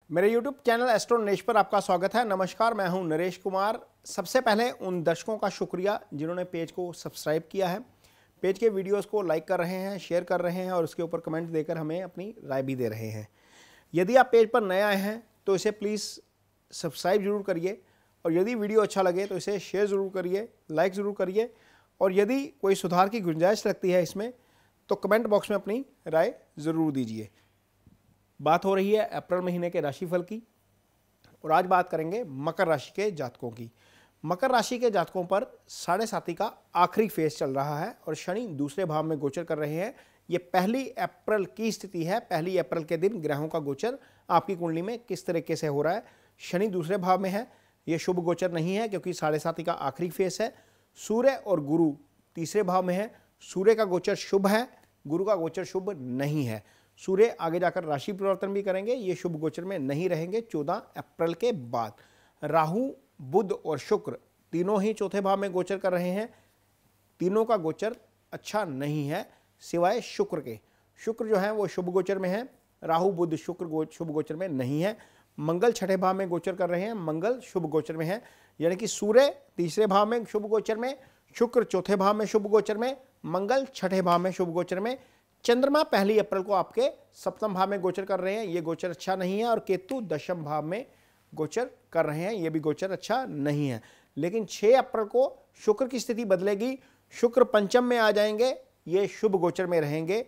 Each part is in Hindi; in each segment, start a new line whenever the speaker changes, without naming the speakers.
मेरे YouTube चैनल एस्ट्रो नरेश पर आपका स्वागत है। नमस्कार, मैं हूं नरेश कुमार। सबसे पहले उन दर्शकों का शुक्रिया जिन्होंने पेज को सब्सक्राइब किया है, पेज के वीडियोस को लाइक कर रहे हैं, शेयर कर रहे हैं और उसके ऊपर कमेंट देकर हमें अपनी राय भी दे रहे हैं। यदि आप पेज पर नए आए हैं तो इसे प्लीज़ सब्सक्राइब जरूर करिए और यदि वीडियो अच्छा लगे तो इसे शेयर ज़रूर करिए, लाइक ज़रूर करिए और यदि कोई सुधार की गुंजाइश लगती है इसमें तो कमेंट बॉक्स में अपनी राय ज़रूर दीजिए। बात हो रही है अप्रैल महीने के राशिफल की और आज बात करेंगे मकर राशि के जातकों की। मकर राशि के जातकों पर साढ़े साथी का आखिरी फेज चल रहा है और शनि दूसरे भाव में गोचर कर रहे हैं। ये पहली अप्रैल की स्थिति है। पहली अप्रैल के दिन ग्रहों का गोचर आपकी कुंडली में किस तरीके से हो रहा है। शनि दूसरे भाव में है, ये शुभ गोचर नहीं है क्योंकि साढ़े साथी का आखिरी फेज है। सूर्य और गुरु तीसरे भाव में है। सूर्य का गोचर शुभ है, गुरु का गोचर शुभ नहीं है। सूर्य आगे जाकर राशि परिवर्तन भी करेंगे, ये शुभ गोचर में नहीं रहेंगे 14 अप्रैल के बाद। राहु, बुध और शुक्र तीनों ही चौथे भाव में गोचर कर रहे हैं। तीनों का गोचर अच्छा नहीं है सिवाय शुक्र के। शुक्र जो है वो शुभ गोचर में है, राहु बुध शुक्र शुभ गोचर में नहीं है। मंगल छठे भाव में गोचर कर रहे हैं, मंगल शुभ गोचर में है। यानी कि सूर्य तीसरे भाव में शुभ गोचर में, शुक्र चौथे भाव में शुभ गोचर में, मंगल छठे भाव में शुभ गोचर में। चंद्रमा पहली अप्रैल को आपके सप्तम भाव में गोचर कर रहे हैं, ये गोचर अच्छा नहीं है। और केतु दशम भाव में गोचर कर रहे हैं, ये भी गोचर अच्छा नहीं है। लेकिन 6 अप्रैल को शुक्र की स्थिति बदलेगी, शुक्र पंचम में आ जाएंगे, ये शुभ गोचर में रहेंगे।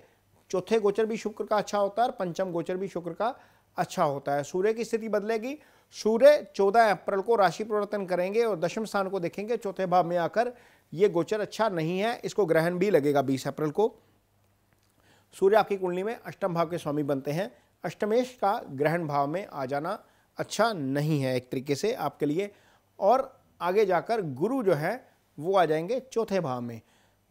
चौथे गोचर भी शुक्र का अच्छा होता है और पंचम गोचर भी शुक्र का अच्छा होता है। सूर्य की स्थिति बदलेगी, सूर्य 14 अप्रैल को राशि परिवर्तन करेंगे और दशम स्थान को देखेंगे चौथे भाव में आकर। ये गोचर अच्छा नहीं है, इसको ग्रहण भी लगेगा 20 अप्रैल को। सूर्य आपकी कुंडली में अष्टम भाव के स्वामी बनते हैं। अष्टमेश का ग्रहण भाव में आ जाना अच्छा नहीं है एक तरीके से आपके लिए। और आगे जाकर गुरु जो है वो आ जाएंगे चौथे भाव में।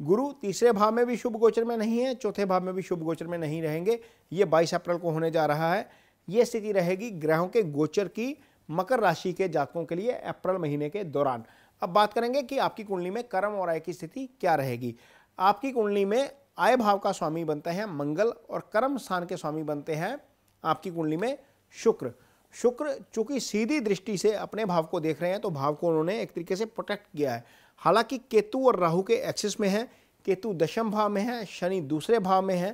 गुरु तीसरे भाव में भी शुभ गोचर में नहीं है, चौथे भाव में भी शुभ गोचर में नहीं रहेंगे। ये 22 अप्रैल को होने जा रहा है। ये स्थिति रहेगी ग्रहों के गोचर की मकर राशि के जातकों के लिए अप्रैल महीने के दौरान। अब बात करेंगे कि आपकी कुंडली में कर्म और आय की स्थिति क्या रहेगी। आपकी कुंडली में आय भाव का स्वामी बनते हैं मंगल और कर्म स्थान के स्वामी बनते हैं आपकी कुंडली में शुक्र। शुक्र चूंकि सीधी दृष्टि से अपने भाव को देख रहे हैं तो भाव को उन्होंने एक तरीके से प्रोटेक्ट किया है। हालांकि केतु और राहु के एक्सिस में है, केतु दशम भाव में है, शनि दूसरे भाव में है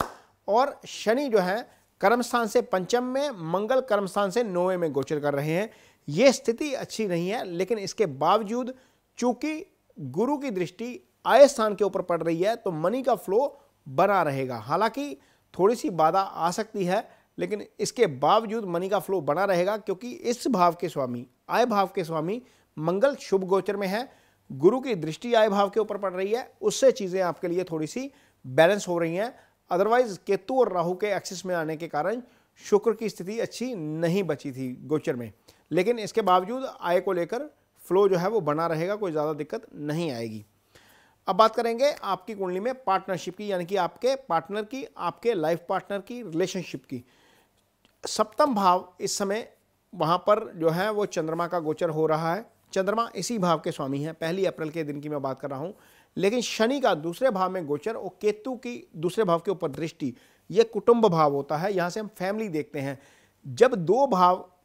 और शनि जो है कर्म स्थान से पंचम में, मंगल कर्म स्थान से 9वें में गोचर कर रहे हैं। ये स्थिति अच्छी नहीं है, लेकिन इसके बावजूद चूंकि गुरु की दृष्टि आय स्थान के ऊपर पड़ रही है तो मनी का फ्लो बना रहेगा। हालांकि थोड़ी सी बाधा आ सकती है, लेकिन इसके बावजूद मनी का फ्लो बना रहेगा क्योंकि इस भाव के स्वामी, आय भाव के स्वामी मंगल शुभ गोचर में है। गुरु की दृष्टि आय भाव के ऊपर पड़ रही है, उससे चीजें आपके लिए थोड़ी सी बैलेंस हो रही हैं। अदरवाइज केतु और राहु के एक्सिस में आने के कारण शुक्र की स्थिति अच्छी नहीं बची थी गोचर में, लेकिन इसके बावजूद आय को लेकर फ्लो जो है वो बना रहेगा, कोई ज़्यादा दिक्कत नहीं आएगी। अब बात करेंगे आपकी कुंडली में पार्टनरशिप की, यानी कि आपके पार्टनर की, आपके लाइफ पार्टनर की, रिलेशनशिप की। सप्तम भाव इस समय वहाँ पर जो है वो चंद्रमा का गोचर हो रहा है। चंद्रमा इसी भाव के स्वामी हैं, पहली अप्रैल के दिन की मैं बात कर रहा हूँ। लेकिन शनि का दूसरे भाव में गोचर और केतु की दूसरे भाव के ऊपर दृष्टि, ये कुटुंब भाव होता है। यहाँ से हम फैमिली देखते हैं। जब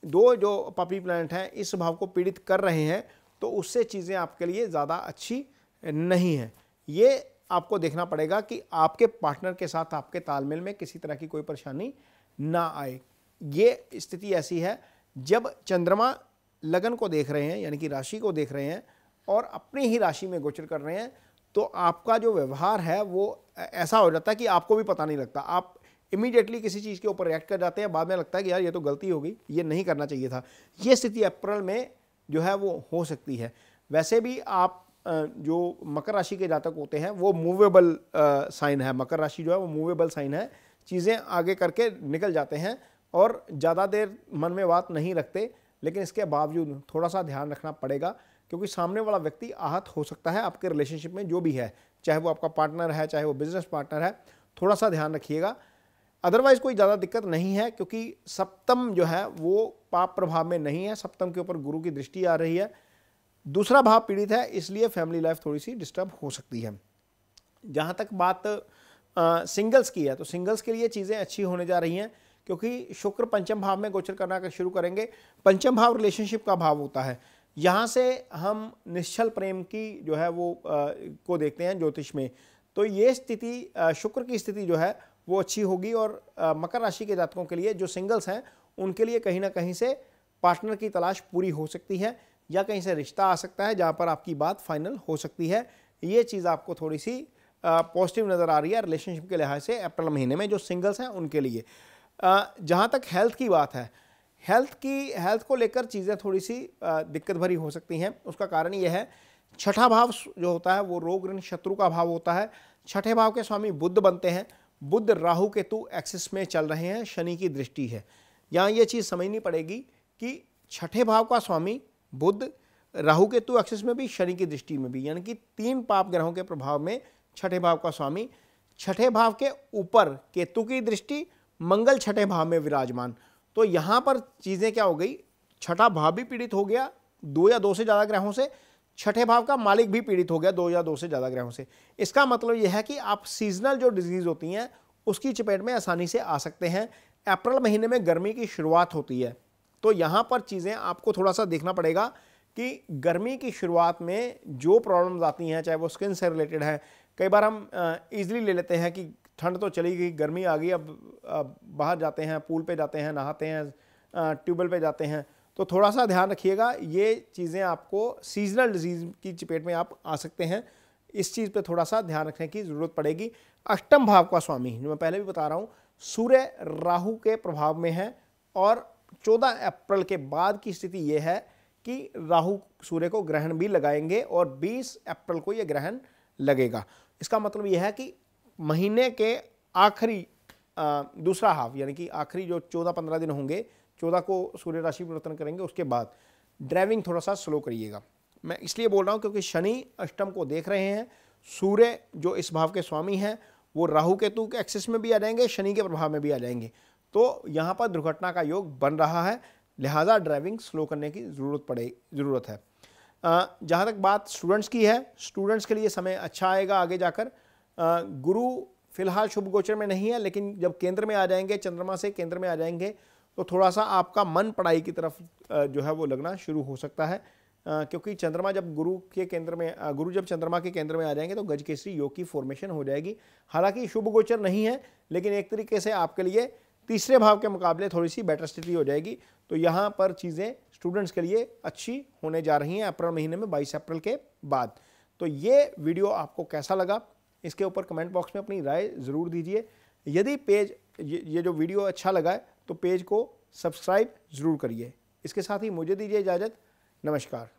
दो जो पपी प्लैनेट हैं इस भाव को पीड़ित कर रहे हैं तो उससे चीज़ें आपके लिए ज़्यादा अच्छी नहीं है। ये आपको देखना पड़ेगा कि आपके पार्टनर के साथ आपके तालमेल में किसी तरह की कोई परेशानी ना आए। ये स्थिति ऐसी है जब चंद्रमा लगन को देख रहे हैं, यानी कि राशि को देख रहे हैं और अपनी ही राशि में गोचर कर रहे हैं, तो आपका जो व्यवहार है वो ऐसा हो जाता है कि आपको भी पता नहीं लगता। आप इमीडिएटली किसी चीज़ के ऊपर रिएक्ट कर जाते हैं, बाद में लगता है कि यार ये तो गलती हो गई, ये नहीं करना चाहिए था। ये स्थिति अप्रैल में जो है वो हो सकती है। वैसे भी आप जो मकर राशि के जातक होते हैं वो मूवेबल साइन है। मकर राशि जो है वो मूवेबल साइन है, चीज़ें आगे करके निकल जाते हैं और ज़्यादा देर मन में बात नहीं रखते। लेकिन इसके बावजूद थोड़ा सा ध्यान रखना पड़ेगा क्योंकि सामने वाला व्यक्ति आहत हो सकता है आपके रिलेशनशिप में, जो भी है, चाहे वो आपका पार्टनर है, चाहे वो बिजनेस पार्टनर है, थोड़ा सा ध्यान रखिएगा। अदरवाइज कोई ज़्यादा दिक्कत नहीं है क्योंकि सप्तम जो है वो पाप प्रभाव में नहीं है, सप्तम के ऊपर गुरु की दृष्टि आ रही है, दूसरा भाव पीड़ित है, इसलिए फैमिली लाइफ थोड़ी सी डिस्टर्ब हो सकती है। जहाँ तक बात सिंगल्स की है तो सिंगल्स के लिए चीज़ें अच्छी होने जा रही हैं क्योंकि शुक्र पंचम भाव में गोचर करना शुरू करेंगे। पंचम भाव रिलेशनशिप का भाव होता है, यहाँ से हम निश्चल प्रेम की जो है वो को देखते हैं ज्योतिष में। तो ये स्थिति शुक्र की स्थिति जो है वो अच्छी होगी और मकर राशि के जातकों के लिए जो सिंगल्स हैं उनके लिए कहीं ना कहीं से पार्टनर की तलाश पूरी हो सकती है या कहीं से रिश्ता आ सकता है जहाँ पर आपकी बात फाइनल हो सकती है। ये चीज़ आपको थोड़ी सी पॉजिटिव नज़र आ रही है रिलेशनशिप के लिहाज से अप्रैल महीने में जो सिंगल्स हैं उनके लिए। जहाँ तक हेल्थ की बात है, हेल्थ को लेकर चीज़ें थोड़ी सी दिक्कत भरी हो सकती हैं। उसका कारण यह है, छठा भाव जो होता है वो रोग ऋण शत्रु का भाव होता है। छठे भाव के स्वामी बुध बनते हैं। बुध राहु केतु एक्सिस में चल रहे हैं, शनि की दृष्टि है। यहाँ ये चीज़ समझनी पड़ेगी कि छठे भाव का स्वामी बुध राहु केतु एक्सिस में भी, शनि की दृष्टि में भी, यानी कि 3 पाप ग्रहों के प्रभाव में छठे भाव का स्वामी, छठे भाव के ऊपर केतु की दृष्टि, मंगल छठे भाव में विराजमान। तो यहाँ पर चीज़ें क्या हो गई, छठा भाव भी पीड़ित हो गया 2 या 2 से ज़्यादा ग्रहों से, छठे भाव का मालिक भी पीड़ित हो गया 2 या 2 से ज़्यादा ग्रहों से। इसका मतलब यह है कि आप सीजनल जो डिजीज़ होती हैं उसकी चपेट में आसानी से आ सकते हैं। अप्रैल महीने में गर्मी की शुरुआत होती है, तो यहाँ पर चीज़ें आपको थोड़ा सा देखना पड़ेगा कि गर्मी की शुरुआत में जो प्रॉब्लम्स आती हैं, चाहे वो स्किन से रिलेटेड है, कई बार हम ईजिली ले लेते हैं कि ठंड तो चली गई, गर्मी आ गई, अब बाहर जाते हैं, पूल पे जाते हैं, नहाते हैं, ट्यूबवेल पे जाते हैं। तो थोड़ा सा ध्यान रखिएगा, ये चीज़ें आपको सीजनल डिजीज़ की चपेट में आप आ सकते हैं। इस चीज़ पे थोड़ा सा ध्यान रखने की ज़रूरत पड़ेगी। अष्टम भाव का स्वामी, जो मैं पहले भी बता रहा हूँ, सूर्य राहु के प्रभाव में है और 14 अप्रैल के बाद की स्थिति ये है कि राहु सूर्य को ग्रहण भी लगाएंगे और 20 अप्रैल को ये ग्रहण लगेगा। इसका मतलब यह है कि महीने के आखिरी दूसरा हाफ, यानी कि आखिरी जो 14-15 दिन होंगे, 14 को सूर्य राशि परिवर्तन करेंगे, उसके बाद ड्राइविंग थोड़ा सा स्लो करिएगा। मैं इसलिए बोल रहा हूँ क्योंकि शनि अष्टम को देख रहे हैं, सूर्य जो इस भाव के स्वामी हैं वो राहु केतु के एक्सिस में भी आ जाएंगे, शनि के प्रभाव में भी आ जाएंगे। तो यहाँ पर दुर्घटना का योग बन रहा है, लिहाजा ड्राइविंग स्लो करने की ज़रूरत है। जहाँ तक बात स्टूडेंट्स की है, स्टूडेंट्स के लिए समय अच्छा आएगा आगे जाकर। गुरु फिलहाल शुभ गोचर में नहीं है, लेकिन जब केंद्र में आ जाएंगे, चंद्रमा से केंद्र में आ जाएंगे, तो थोड़ा सा आपका मन पढ़ाई की तरफ जो है वो लगना शुरू हो सकता है। क्योंकि चंद्रमा जब गुरु जब चंद्रमा के केंद्र में आ जाएंगे तो गजकेसरी योग की फॉर्मेशन हो जाएगी। हालांकि शुभ गोचर नहीं है, लेकिन एक तरीके से आपके लिए तीसरे भाव के मुकाबले थोड़ी सी बेटर स्थिति हो जाएगी। तो यहाँ पर चीज़ें स्टूडेंट्स के लिए अच्छी होने जा रही हैं अप्रैल महीने में, 22 अप्रैल के बाद। तो ये वीडियो आपको कैसा लगा, इसके ऊपर कमेंट बॉक्स में अपनी राय ज़रूर दीजिए। यदि ये जो वीडियो अच्छा लगा है तो पेज को सब्सक्राइब ज़रूर करिए। इसके साथ ही मुझे दीजिए इजाज़त। नमस्कार।